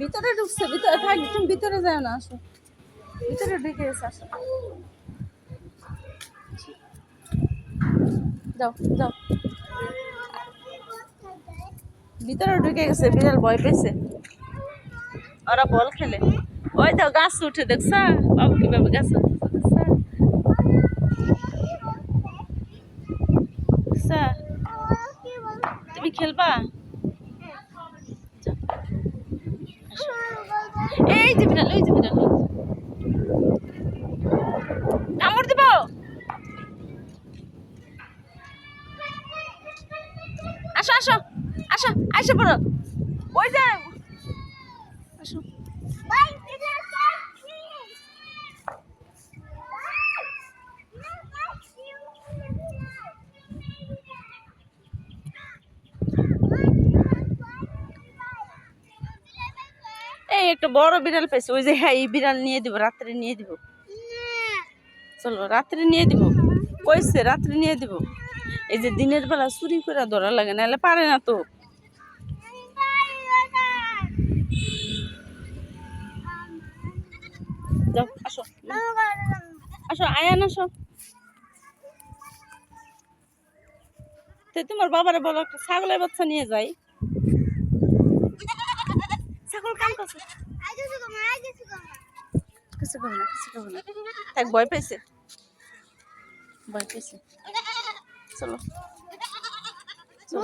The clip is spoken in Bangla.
ভিতরে ঢুকছে, ভিতরে থাক, তুমি ভিতরে যাও না, আসো ভিতরে ঢুকে গেছে, আসো যাও যাও, ভিতরে ঢুকে গেছে, বিড়াল ভয় পেয়েছে, ওরা বল খেলে। ওই তো গাছ উঠে দেখছা বাবু কিভাবে গাছ উঠেছে, দেখছা দেখছা? তুমি খেলবা? যাও, আসো। এই যে বিড়াল, ওই যে বিড়াল, কামড় দিব। আসো আসো আসো, আইসা পড়ো, ওই যে আসো। এই একটা বড় বিড়াল পেয়েছে, ওই যে হ্যাঁ এই বিড়াল নিয়ে দিব, রাত্রে নিয়ে দিব, চলো রাত্রে নিয়ে দিব, কইছে রাত্রে নিয়ে দিব। এই যে দিনের বেলা চুরি করে ধরা লাগে, নাহলে পারে না তো। যাও আসো আসো, আয়ান আসো। তোমার বাবারে বলো একটা ছাগলের বাচ্চা নিয়ে যাই। ছাগল কাম করছে, কিছু করবে না, কিছু করবে না, এক ভয় পেয়েছে, ভয় পেয়েছে। চলো চলো।